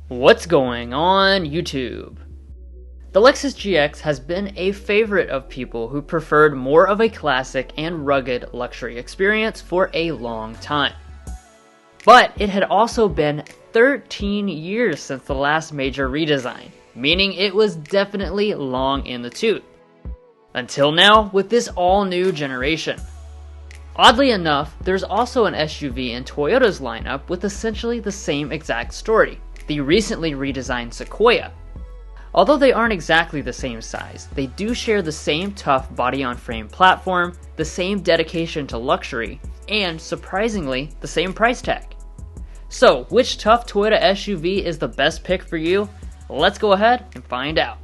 What's going on YouTube? The Lexus GX has been a favorite of people who preferred more of a classic and rugged luxury experience for a long time. But it had also been 13 years since the last major redesign, meaning it was definitely long in the tooth. Until now, with this all-new generation. Oddly enough, there's also an SUV in Toyota's lineup with essentially the same exact story, the recently redesigned Sequoia. Although they aren't exactly the same size, they do share the same tough body-on-frame platform, the same dedication to luxury, and, surprisingly, the same price tag. So, which tough Toyota SUV is the best pick for you? Let's go ahead and find out.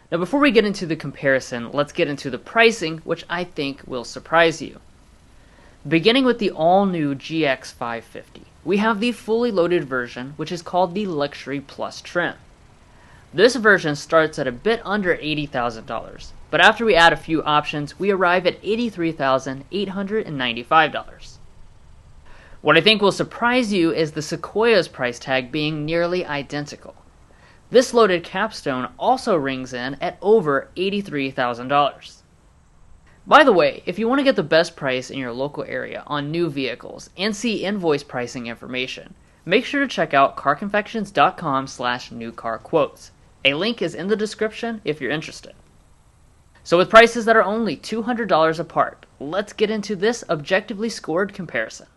Now before we get into the comparison, let's get into the pricing, which I think will surprise you. Beginning with the all-new GX 550, we have the fully loaded version, which is called the Luxury Plus trim. This version starts at a bit under $80,000, but after we add a few options, we arrive at $83,895. What I think will surprise you is the Sequoia's price tag being nearly identical. This loaded Capstone also rings in at over $83,000. By the way, if you want to get the best price in your local area on new vehicles and see invoice pricing information, make sure to check out carconfections.com/newcarquotes. A link is in the description if you're interested. So with prices that are only $200 apart, let's get into this objectively scored comparison.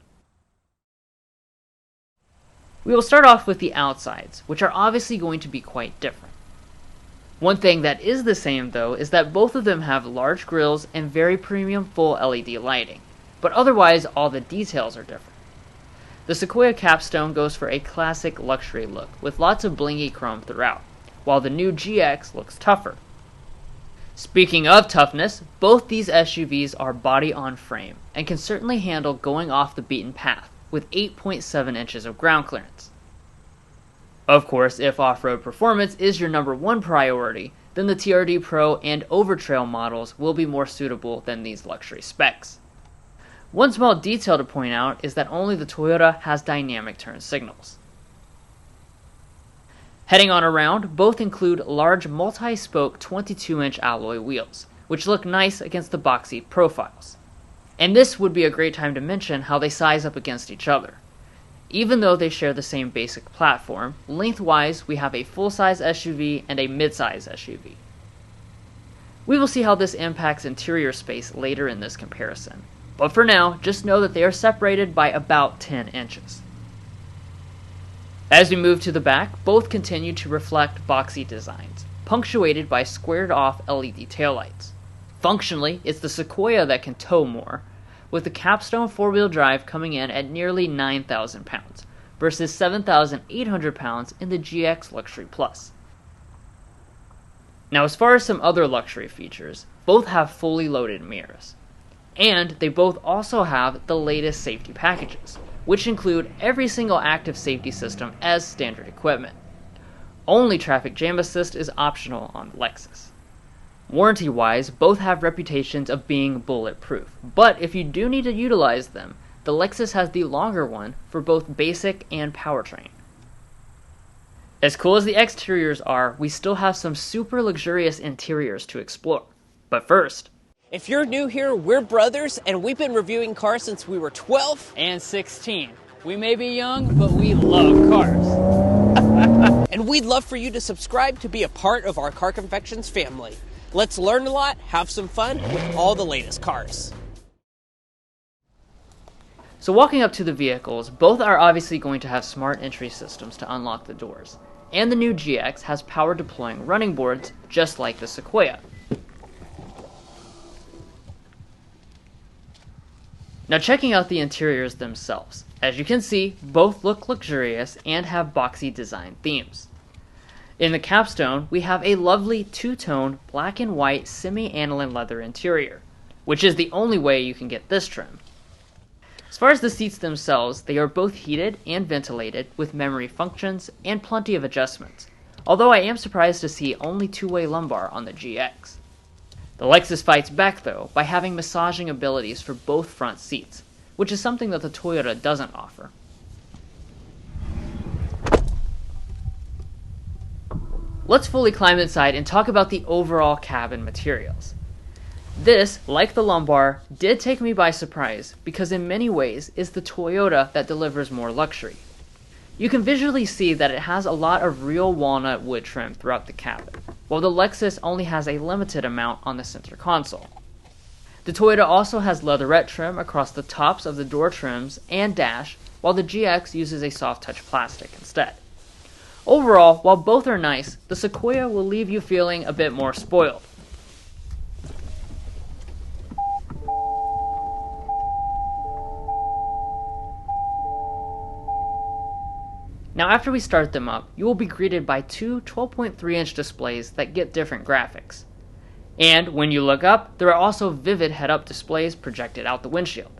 We will start off with the outsides, which are obviously going to be quite different. One thing that is the same though is that both of them have large grills and very premium full LED lighting, but otherwise all the details are different. The Sequoia Capstone goes for a classic luxury look with lots of blingy chrome throughout, while the new GX looks tougher. Speaking of toughness, both these SUVs are body on frame and can certainly handle going off the beaten path, with 8.7 inches of ground clearance. Of course, if off-road performance is your number one priority, then the TRD Pro and Overtrail models will be more suitable than these luxury specs. One small detail to point out is that only the Toyota has dynamic turn signals. Heading on around, both include large multi-spoke 22-inch alloy wheels, which look nice against the boxy profiles. And this would be a great time to mention how they size up against each other. Even though they share the same basic platform, lengthwise we have a full-size SUV and a mid-size SUV. We will see how this impacts interior space later in this comparison, but for now, just know that they are separated by about 10 inches. As we move to the back, both continue to reflect boxy designs, punctuated by squared-off LED taillights. Functionally, it's the Sequoia that can tow more, with the Capstone 4-wheel drive coming in at nearly 9,000 pounds, versus 7,800 pounds in the GX Luxury Plus. Now as far as some other luxury features, both have fully loaded mirrors. And they both also have the latest safety packages, which include every single active safety system as standard equipment. Only traffic jam assist is optional on the Lexus. Warranty-wise, both have reputations of being bulletproof, but if you do need to utilize them, the Lexus has the longer one for both basic and powertrain. As cool as the exteriors are, we still have some super luxurious interiors to explore. But first, if you're new here, we're brothers, and we've been reviewing cars since we were 12 and 16. We may be young, but we love cars. And we'd love for you to subscribe to be a part of our Car Confections family. Let's learn a lot, have some fun with all the latest cars. So walking up to the vehicles, both are obviously going to have smart entry systems to unlock the doors. And the new GX has power deploying running boards, just like the Sequoia. Now checking out the interiors themselves. As you can see, both look luxurious and have boxy design themes. In the Capstone, we have a lovely two-tone black and white semi-aniline leather interior, which is the only way you can get this trim. As far as the seats themselves, they are both heated and ventilated with memory functions and plenty of adjustments, although I am surprised to see only two-way lumbar on the GX. The Lexus fights back though by having massaging abilities for both front seats, which is something that the Toyota doesn't offer. Let's fully climb inside and talk about the overall cabin materials. This, like the lumbar, did take me by surprise because in many ways is the Toyota that delivers more luxury. You can visually see that it has a lot of real walnut wood trim throughout the cabin, while the Lexus only has a limited amount on the center console. The Toyota also has leatherette trim across the tops of the door trims and dash, while the GX uses a soft touch plastic instead. Overall, while both are nice, the Sequoia will leave you feeling a bit more spoiled. Now after we start them up, you will be greeted by two 12.3-inch displays that get different graphics. And when you look up, there are also vivid head-up displays projected out the windshield.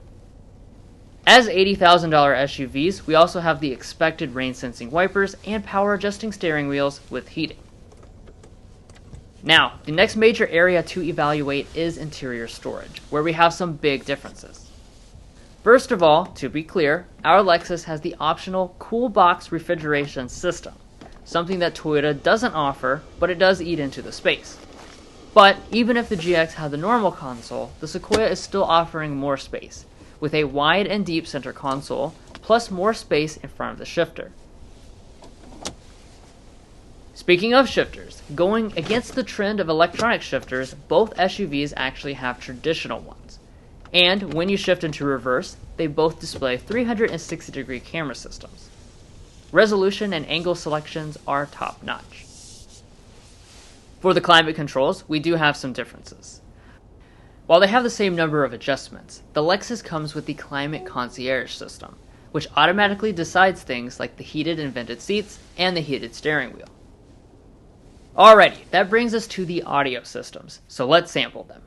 As $80,000 SUVs, we also have the expected rain-sensing wipers and power-adjusting steering wheels with heating. Now, the next major area to evaluate is interior storage, where we have some big differences. First of all, to be clear, our Lexus has the optional cool box refrigeration system, something that Toyota doesn't offer, but it does eat into the space. But even if the GX had the normal console, the Sequoia is still offering more space, with a wide and deep center console, plus more space in front of the shifter. Speaking of shifters, going against the trend of electronic shifters, both SUVs actually have traditional ones. And when you shift into reverse, they both display 360-degree camera systems. Resolution and angle selections are top-notch. For the climate controls, we do have some differences. While they have the same number of adjustments, the Lexus comes with the Climate Concierge system, which automatically decides things like the heated and vented seats and the heated steering wheel. Alrighty, that brings us to the audio systems, so let's sample them.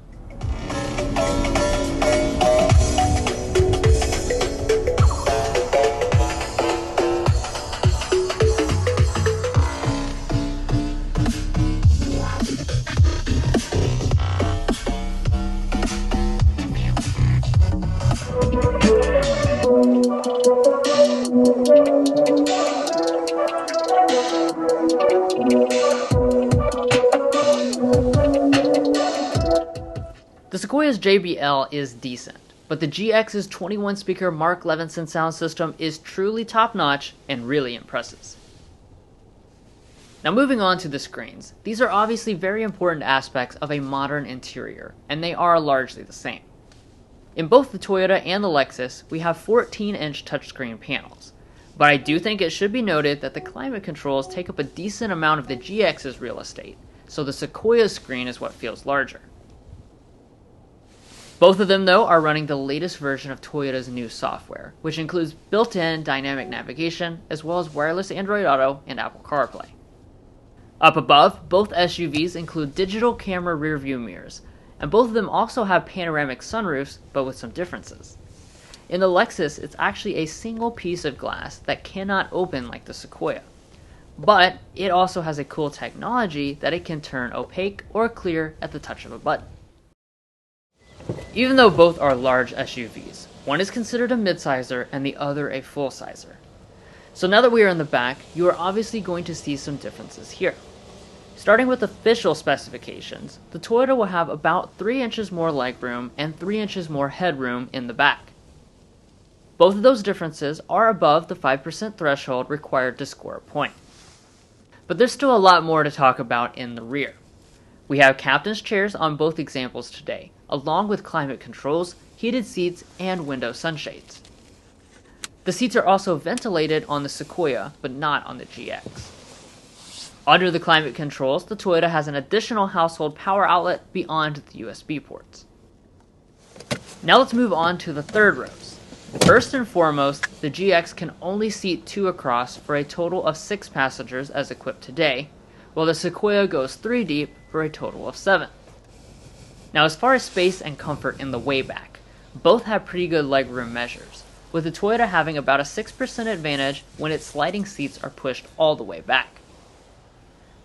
The Sequoia's JBL is decent, but the GX's 21-speaker Mark Levinson sound system is truly top-notch and really impresses. Now moving on to the screens, these are obviously very important aspects of a modern interior, and they are largely the same. In both the Toyota and the Lexus, we have 14-inch touchscreen panels, but I do think it should be noted that the climate controls take up a decent amount of the GX's real estate, so the Sequoia's screen is what feels larger. Both of them, though, are running the latest version of Toyota's new software, which includes built-in dynamic navigation, as well as wireless Android Auto and Apple CarPlay. Up above, both SUVs include digital camera rear-view mirrors, and both of them also have panoramic sunroofs, but with some differences. In the Lexus, it's actually a single piece of glass that cannot open like the Sequoia, but it also has a cool technology that it can turn opaque or clear at the touch of a button. Even though both are large SUVs, one is considered a midsizer and the other a full-sizer. So now that we are in the back, you are obviously going to see some differences here. Starting with official specifications, the Toyota will have about 3 inches more legroom and 3 inches more headroom in the back. Both of those differences are above the 5% threshold required to score a point. But there's still a lot more to talk about in the rear. We have captain's chairs on both examples today, along with climate controls, heated seats, and window sunshades. The seats are also ventilated on the Sequoia, but not on the GX. Under the climate controls, the Toyota has an additional household power outlet beyond the USB ports. Now let's move on to the third rows. First and foremost, the GX can only seat 2 across for a total of 6 passengers as equipped today, while the Sequoia goes 3 deep for a total of 7. Now as far as space and comfort in the way back, both have pretty good legroom measures, with the Toyota having about a 6% advantage when its sliding seats are pushed all the way back.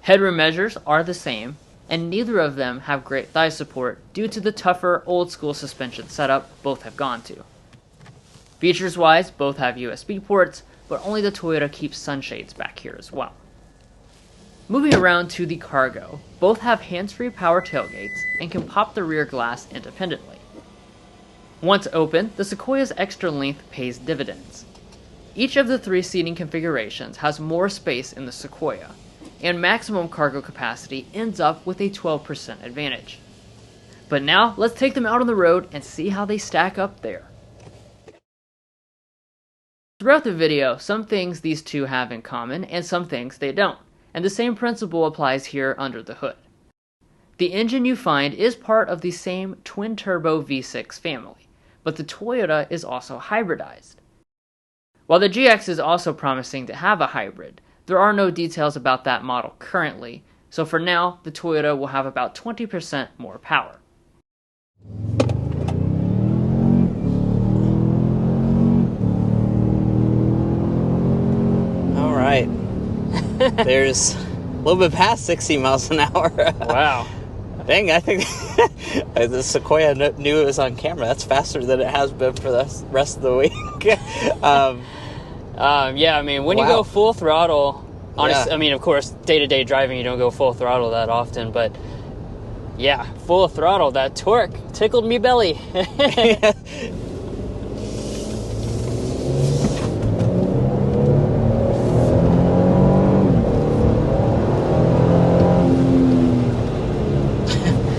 Headroom measures are the same, and neither of them have great thigh support due to the tougher old-school suspension setup both have gone to. Features-wise, both have USB ports, but only the Toyota keeps sunshades back here as well. Moving around to the cargo, both have hands-free power tailgates and can pop the rear glass independently. Once open, the Sequoia's extra length pays dividends. Each of the 3 seating configurations has more space in the Sequoia, and maximum cargo capacity ends up with a 12% advantage. But now, let's take them out on the road and see how they stack up there. Throughout the video, some things these two have in common and some things they don't, and the same principle applies here under the hood. The engine you find is part of the same twin-turbo V6 family, but the Toyota is also hybridized. While the GX is also promising to have a hybrid, there are no details about that model currently, so for now, the Toyota will have about 20% more power. All right. There's a little bit past 60 miles an hour. Wow. Dang, I think the Sequoia knew it was on camera. That's faster than it has been for the rest of the week. Yeah, I mean, when you go full throttle, honestly, Yeah. I mean, of course, day-to-day driving, you don't go full throttle that often, but yeah, full throttle, that torque tickled me belly.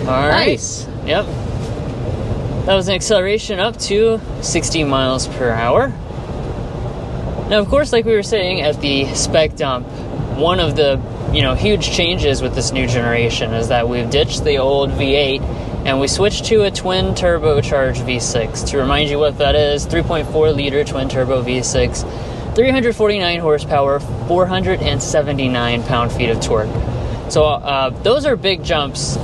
All right. Nice. Yep. That was an acceleration up to 60 miles per hour. Now, of course, like we were saying at the spec dump, one of the huge changes with this new generation is that we've ditched the old V8 and we switched to a twin turbocharged V6. To remind you what that is, 3.4 liter twin turbo V6, 349 horsepower, 479 pound-feet of torque. So those are big jumps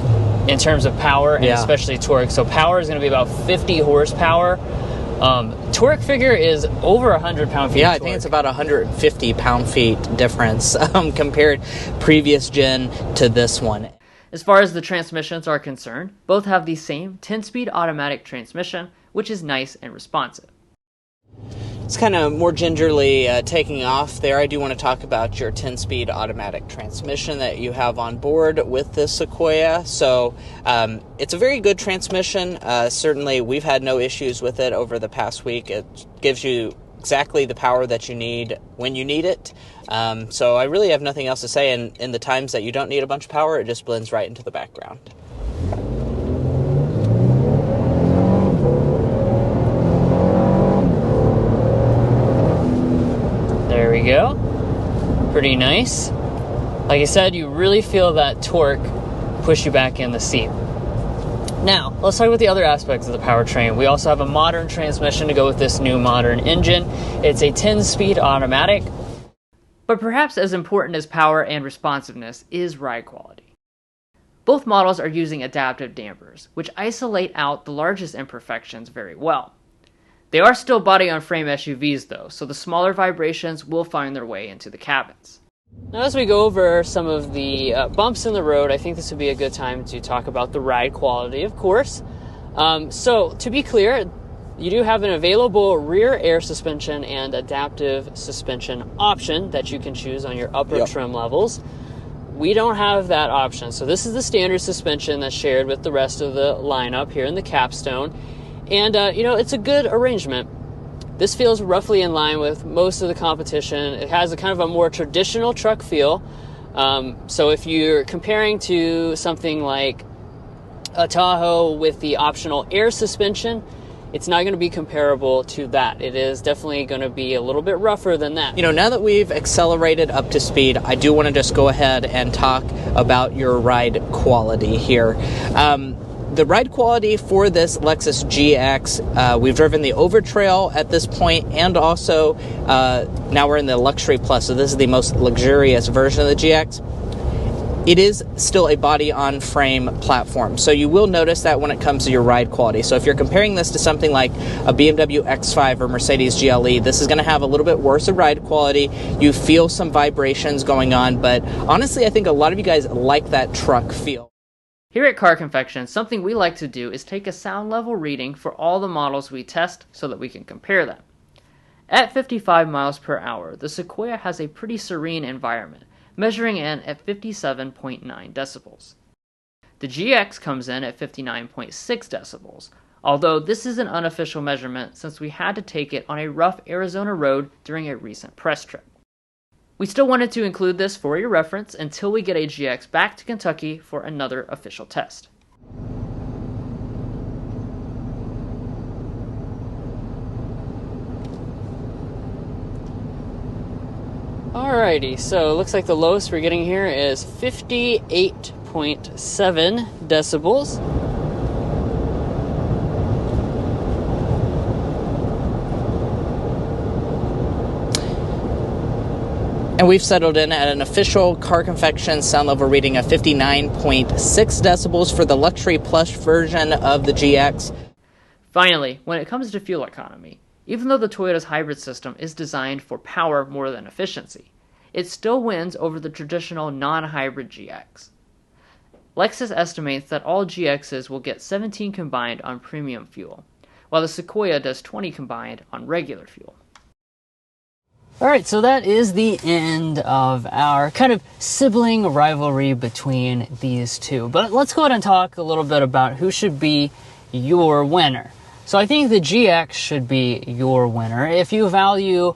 in terms of power and especially torque. So power is going to be about 50 horsepower. Torque figure is over 100 pound-feet. Yeah, I think it's about 150 pound-feet difference compared previous gen to this one. As far as the transmissions are concerned, both have the same 10-speed automatic transmission, which is nice and responsive. It's kind of more gingerly taking off there. I do want to talk about your 10-speed automatic transmission that you have on board with this Sequoia. So it's a very good transmission. Certainly, we've had no issues with it over the past week. It gives you exactly the power that you need when you need it. So I really have nothing else to say. And in the times that you don't need a bunch of power, it just blends right into the background. There we go. Pretty nice. Like I said, you really feel that torque push you back in the seat. Now, let's talk about the other aspects of the powertrain. We also have a modern transmission to go with this new modern engine. It's a 10-speed automatic. But perhaps as important as power and responsiveness is ride quality. Both models are using adaptive dampers, which isolate out the largest imperfections very well. They are still body-on-frame SUVs though, so the smaller vibrations will find their way into the cabins. Now as we go over some of the bumps in the road, I think this would be a good time to talk about the ride quality, of course. So to be clear, you do have an available rear air suspension and adaptive suspension option that you can choose on your upper trim levels. We don't have that option, so this is the standard suspension that's shared with the rest of the lineup here in the Capstone. And, it's a good arrangement. This feels roughly in line with most of the competition. It has a kind of a more traditional truck feel. So if you're comparing to something like a Tahoe with the optional air suspension, it's not going to be comparable to that. It is definitely going to be a little bit rougher than that. Now that we've accelerated up to speed, I do want to just go ahead and talk about your ride quality here. The ride quality for this Lexus GX, we've driven the Overtrail at this point, and also now we're in the Luxury Plus, so this is the most luxurious version of the GX. it is still a body-on-frame platform. So you will notice that when it comes to your ride quality. So if you're comparing this to something like a BMW X5 or Mercedes GLE, this is going to have a little bit worse of ride quality. You feel some vibrations going on, but honestly, I think a lot of you guys like that truck feel. Here at Car Confections, something we like to do is take a sound level reading for all the models we test so that we can compare them. At 55 miles per hour, the Sequoia has a pretty serene environment, measuring in at 57.9 decibels. The GX comes in at 59.6 decibels, although this is an unofficial measurement since we had to take it on a rough Arizona road during a recent press trip. We still wanted to include this for your reference until we get a GX back to Kentucky for another official test. Alrighty, so it looks like the lowest we're getting here is 58.7 decibels. And we've settled in at an official Car Confections sound level reading of 59.6 decibels for the Luxury Plus version of the GX. Finally, when it comes to fuel economy, even though the Toyota's hybrid system is designed for power more than efficiency, it still wins over the traditional non-hybrid GX. Lexus estimates that all GXs will get 17 combined on premium fuel, while the Sequoia does 20 combined on regular fuel. Alright, so that is the end of our kind of sibling rivalry between these two. But let's go ahead and talk a little bit about who should be your winner. So I think the GX should be your winner. If you value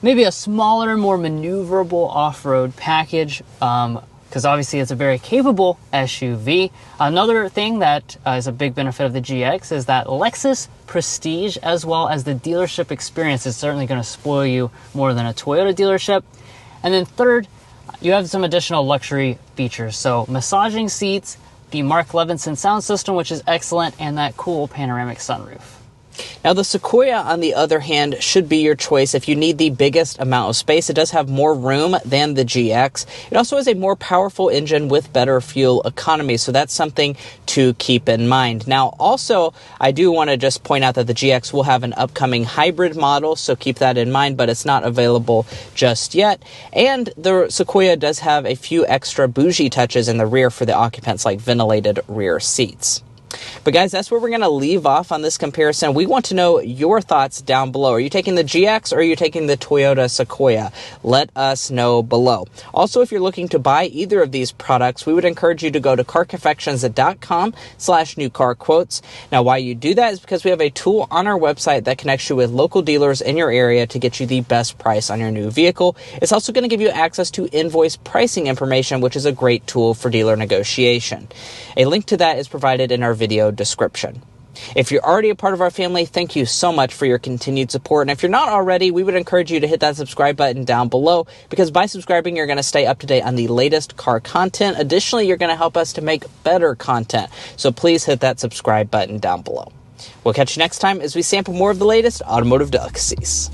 maybe a smaller, more maneuverable off-road package, because obviously it's a very capable SUV. Another thing that is a big benefit of the GX is that Lexus prestige as well as the dealership experience is certainly going to spoil you more than a Toyota dealership. And then third, you have some additional luxury features. So massaging seats, the Mark Levinson sound system, which is excellent, and that cool panoramic sunroof. Now, the Sequoia, on the other hand, should be your choice if you need the biggest amount of space. It does have more room than the GX. It also has a more powerful engine with better fuel economy, so that's something to keep in mind. Now, also, I do want to just point out that the GX will have an upcoming hybrid model, so keep that in mind, but it's not available just yet. And the Sequoia does have a few extra bougie touches in the rear for the occupants, like ventilated rear seats. But guys, that's where we're going to leave off on this comparison. We want to know your thoughts down below. Are you taking the GX or are you taking the Toyota Sequoia? Let us know below. Also, if you're looking to buy either of these products, we would encourage you to go to carconfections.com/newcarquotes. Now, why you do that is because we have a tool on our website that connects you with local dealers in your area to get you the best price on your new vehicle. It's also going to give you access to invoice pricing information, which is a great tool for dealer negotiation. A link to that is provided in our video description. If you're already a part of our family, thank you so much for your continued support. And if you're not already, we would encourage you to hit that subscribe button down below, because by subscribing, you're going to stay up to date on the latest car content. Additionally, you're going to help us to make better content. So please hit that subscribe button down below. We'll catch you next time as we sample more of the latest automotive delicacies.